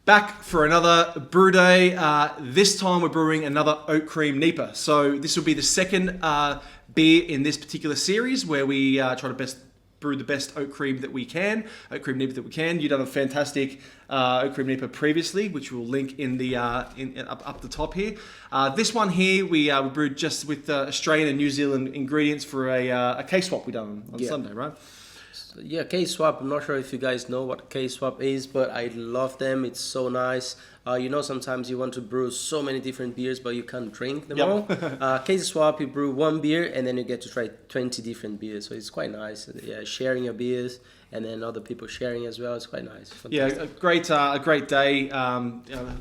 Back for another brew day. This time we're brewing another Oat Cream NEIPA. So this will be the second beer in this particular series where we try to brew the best oat cream that we can, Oat Cream NEIPA that we can. You've done a fantastic Oat Cream NEIPA previously, which we'll link in the up the top here. This one here we brewed just with Australian and New Zealand ingredients for a case swap we done on Sunday, right? Yeah, K-Swap. I'm not sure if you guys know what K-Swap is, but I love them. It's so nice. Sometimes you want to brew so many different beers, but you can't drink them all. K-Swap, you brew one beer, and then you get to try 20 different beers. So it's quite nice. Yeah, sharing your beers, and then other people sharing as well. It's quite nice. Fantastic. Yeah, a great day.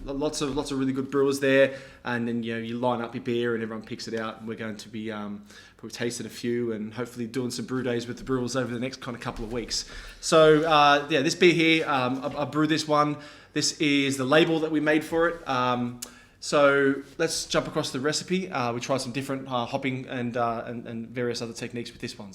Lots of really good brewers there, and then you line up your beer, and everyone picks it out. And we're going to be probably tasting a few, and hopefully doing some brew days with the brewers over the next kind of couple of weeks. So this beer here, I brewed this one. This is the label that we made for it. So let's jump across the recipe. We tried some different hopping and various other techniques with this one.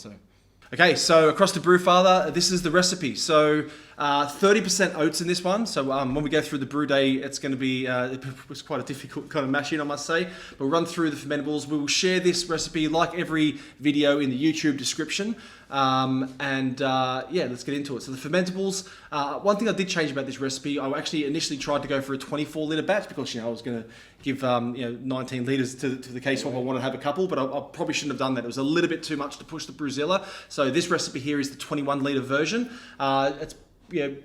Okay, so across to Brewfather, this is the recipe. So 30% oats in this one. So when we go through the brew day, it's going to be, it was quite a difficult kind of mashing, I must say. But we'll run through the fermentables. We will share this recipe like every video in the YouTube description. Let's get into it. So the fermentables, one thing I did change about this recipe, I actually initially tried to go for a 24 litre batch because I was going to give 19 litres to the case swap. I wanted to have a couple, but I probably shouldn't have done that. It was a little bit too much to push the Brewzilla. So this recipe here is the 21 litre version. It's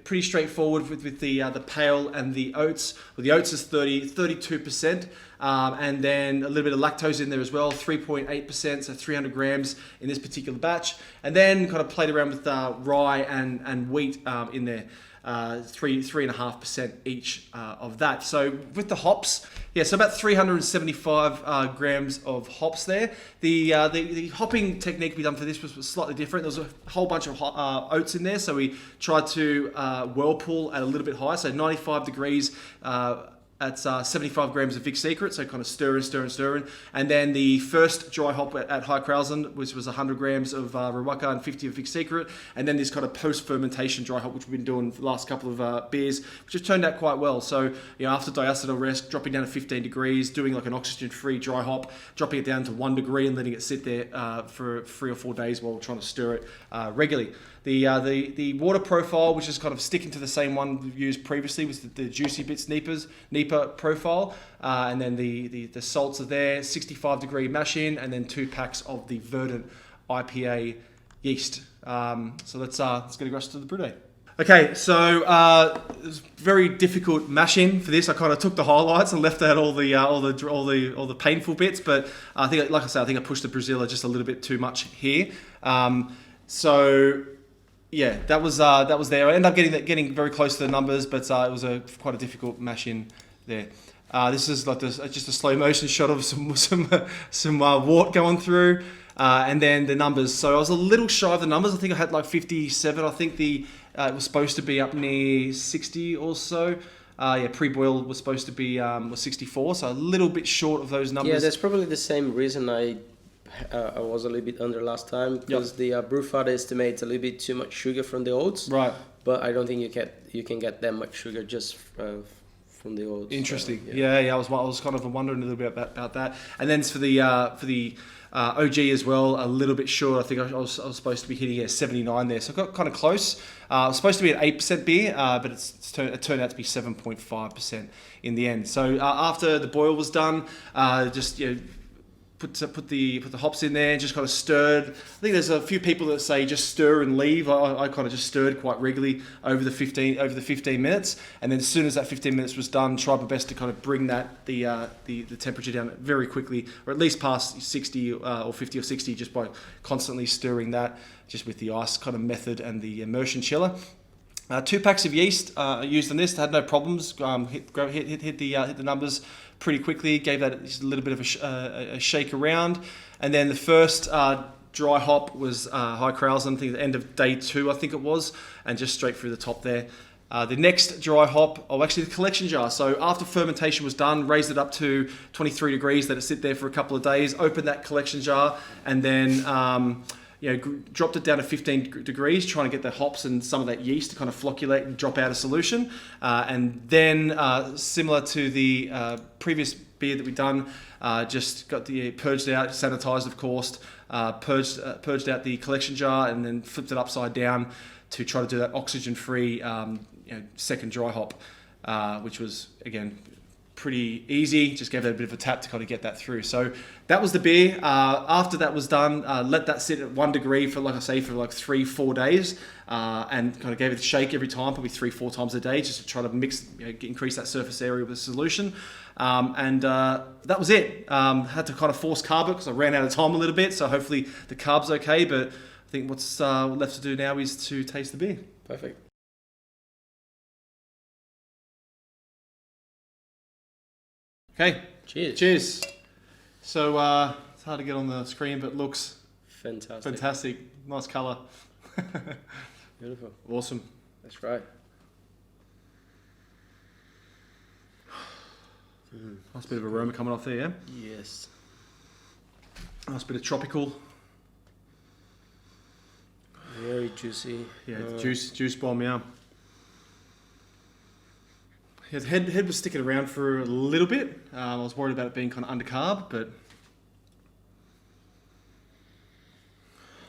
pretty straightforward with the pale and the oats. Well, the oats is 32%, and then a little bit of lactose in there as well, 3.8%, so 300 grams in this particular batch. And then kind of played around with rye and wheat in there. 3.5% each of that. So with the hops, so about 375 grams of hops there. The hopping technique we done for this was slightly different. There was a whole bunch of oats in there, so we tried to whirlpool at a little bit higher, so 95 degrees. At 75 grams of Vic Secret, so kind of stirring. And then the first dry hop at High Krausen, which was 100 grams of Rawaka and 50 of Vic Secret. And then this kind of post-fermentation dry hop, which we've been doing for the last couple of beers, which has turned out quite well. So, after diacetyl rest, dropping down to 15 degrees, doing like an oxygen-free dry hop, dropping it down to 1 degree and letting it sit there for 3 or 4 days while trying to stir it regularly. The water profile, which is kind of sticking to the same one we've used previously, was the Juicy Bits NEIPA profile. And then the salts are there, 65 degree mash in, and then 2 packs of the Verdant IPA yeast. So let's get across to the brew day. Okay, so it was very difficult mashing for this. I kind of took the highlights and left out all the painful bits, but I think, like I said, I pushed the Brewzilla just a little bit too much here. That was there. I ended up getting very close to the numbers, but it was quite a difficult mash in there. This is like just a slow motion shot of some wort going through, and then the numbers. So I was a little shy of the numbers. I think I had like 57. I think it was supposed to be up near 60 or so. Pre-boil was supposed to be was 64, so a little bit short of those numbers. Yeah, that's probably the same reason I was a little bit under last time, because the Brewfather estimates a little bit too much sugar from the oats. Right. But I don't think you can get that much sugar just from the oats. Interesting. I was kind of wondering a little bit about that. And then for the OG as well, a little bit short. I think I was supposed to be hitting 79 there, so I got kind of close. It was supposed to be an 8% beer, but it turned out to be 7.5% in the end. So after the boil was done, put the hops in there and just kind of stirred. I think there's a few people that say just stir and leave. I kind of just stirred quite regularly over the 15 minutes, and then as soon as that 15 minutes was done, tried my best to kind of bring the temperature down very quickly, or at least past 60 or 50 or 60, just by constantly stirring that, just with the ice kind of method and the immersion chiller. 2 packs of yeast used in this, had no problems. Hit the numbers pretty quickly. Gave that just a little bit of a shake around, and then the first dry hop was High Krausen, I think the end of day 2, I think it was, and just straight through the top there. The next dry hop, the collection jar. So after fermentation was done, raised it up to 23 degrees, let it sit there for a couple of days, opened that collection jar, and then dropped it down to 15 degrees, trying to get the hops and some of that yeast to kind of flocculate and drop out of solution. And then, similar to the previous beer that we've done, just got the purged out, sanitized, of course, purged out the collection jar, and then flipped it upside down to try to do that oxygen-free second dry hop, which was, again, pretty easy. Just gave it a bit of a tap to kind of get that through. So that was the beer. After that was done, let that sit at 1 degree for, like I say, for like 3-4 days, and kind of gave it a shake every time, probably 3-4 times a day, just to try to mix, increase that surface area with the solution. And that was it. Had to kind of force carb it because I ran out of time a little bit. So hopefully the carb's okay. But I think what's left to do now is to taste the beer. Perfect. Okay. Cheers. Cheers. So it's hard to get on the screen, but looks Fantastic. Nice colour. Beautiful. Awesome. That's right. Nice bit of aroma coming off there, yeah? Yes. Nice bit of tropical. Very juicy. Yeah, juice bomb, yeah. Yeah, the head was sticking around for a little bit. I was worried about it being kind of undercarb, but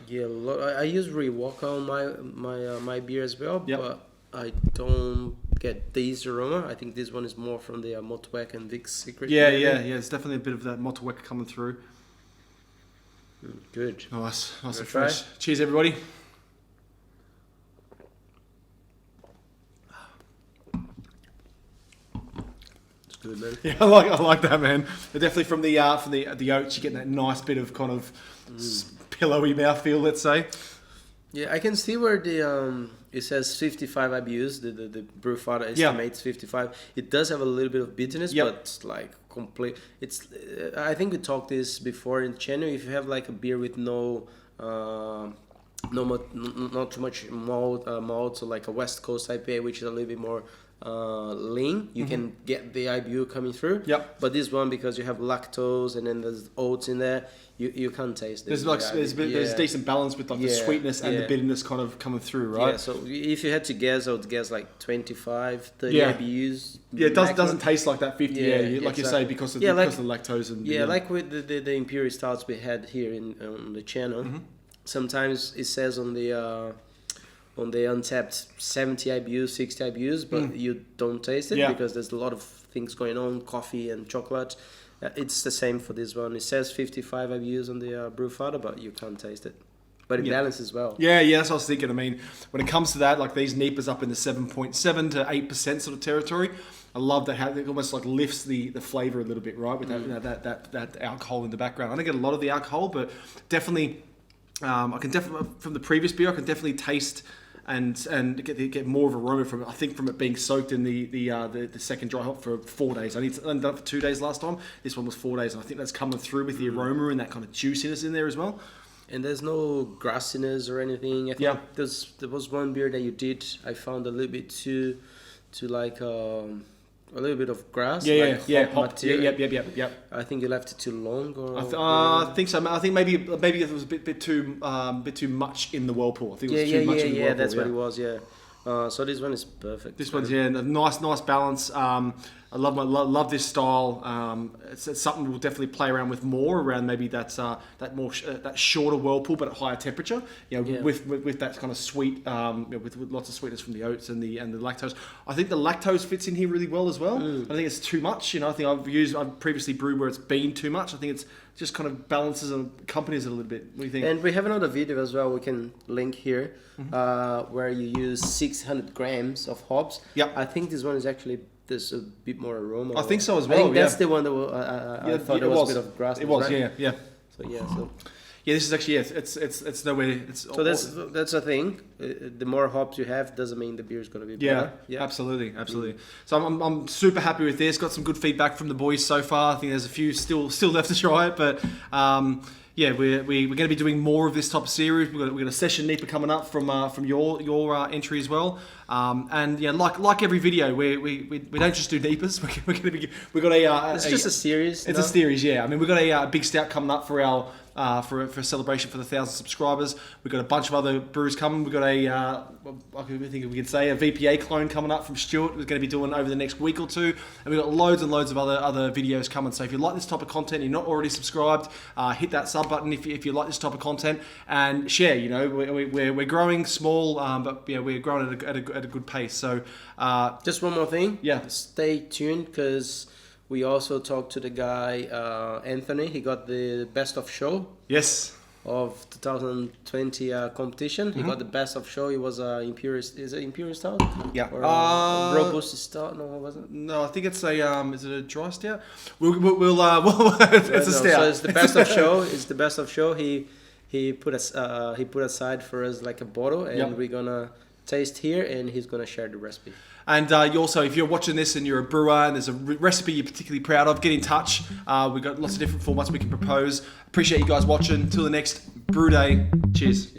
Yeah, I use Rewalker on my beer as well, Yep. but I don't get this aroma. I think this one is more from the Motwek and Vic's Secret. yeah, maybe. There's definitely a bit of that Mottlewek coming through. Good. Nice and Wanna fresh. try? Cheers, everybody. It's good, man. Yeah, I like that, man. They're definitely from the oats. You're getting that nice bit of kind of pillowy mouthfeel, let's say. Yeah, I can see where the it says 55 IBUs. The Brewfather estimates 55. It does have a little bit of bitterness, Yep. but it's like complete. It's I think we talked this before in the channel. If you have like a beer with not too much malt, so like a West Coast IPA, which is a little bit more lean, you can get the IBU coming through. Yep. But this one, because you have lactose and then there's oats in there, you can't taste it. There's decent balance with like the Yeah, sweetness and the yeah. bitterness kind of coming through, right? Yeah, so if you had to guess, I would guess like 25, 30 Yeah. IBUs. Yeah, it maximum. doesn't taste like that 50. Yeah, Like you exactly. say, because of Yeah, the lactose and Yeah, like with the Imperial stouts we had here on the channel, sometimes it says on the untapped 70 IBUs, 60 IBUs, but you don't taste it Yeah. because there's a lot of things going on, coffee and chocolate. It's the same for this one. It says 55 IBUs on the Brewfather, but you can't taste it. But it balances well. Yeah, that's what I was thinking. I mean, when it comes to that, like these NEIPAs up in the 7.7 to 8% sort of territory, I love that how it almost like lifts the flavour a little bit, right? With that alcohol in the background. I don't get a lot of the alcohol, but definitely, I can definitely from the previous beer, I can definitely taste and get more of aroma from it. I think from it being soaked in the second dry hop for 4 days. I ended up for 2 days last time. This one was 4 days, and I think that's coming through with the aroma and that kind of juiciness in there as well. And there's no grassiness or anything. I think there was one beer that you did. I found a little bit too like a little bit of grass. Hop material. Yep. I think you left it too long, or I think so. I think maybe it was a bit too much in the whirlpool. I think it was too much in the whirlpool. That's what it was. Yeah. So this one is perfect. This one's a nice balance. I love this style. It's something we'll definitely play around with more around maybe that shorter whirlpool but at higher temperature. With that kind of sweet, with lots of sweetness from the oats and the lactose. I think the lactose fits in here really well as well. I think it's too much. I think I've previously brewed where it's been too much. I think it's just kind of balances and accompanies it a little bit. What do you think? And we have another video as well. We can link here where you use 600 grams of hops. Yep. I think this one is actually. There's a bit more aroma. I think so as well. I think that's the one that I thought there was a bit of grass. It was, right? yeah. So this is actually it's nowhere. So that's a thing. The more hops you have doesn't mean the beer is going to be better. Yeah, absolutely. So I'm super happy with this. Got some good feedback from the boys so far. I think there's a few still left to try it, but. We're going to be doing more of this type of series. We've got a session NEIPA coming up from your entry as well. And like every video, we don't just do NEIPAs. We're going to be It's just a series. It's a series, yeah. I mean, we've got a big stout coming up for our for a celebration for the 1,000 subscribers. We've got a bunch of other brews coming. We've got I think we could say a VPA clone coming up from Stuart. We're going to be doing over the next week or two, and we've got loads and loads of other videos coming. So if you like this type of content, you're not already subscribed, hit that sub button if you like this type of content, and share. You know, we're growing small, but yeah, we're growing at a good pace. So just one more thing. Yeah. Stay tuned, because we also talked to the guy Anthony. He got the best of show. Yes. Of 2020 competition. He got the best of show. He was Imperial. Is it Imperial Stout? Yeah. Or Robust Stout? No, what was it? No, I think it's is it a dry stout? It's a stout. So it's the best of show. It's the best of show. He put aside for us like a bottle, and we're gonna taste here, and he's gonna share the recipe. And you also, if you're watching this and you're a brewer and there's a recipe you're particularly proud of, get in touch. We've got lots of different formats we can propose. Appreciate you guys watching. Till the next brew day. Cheers.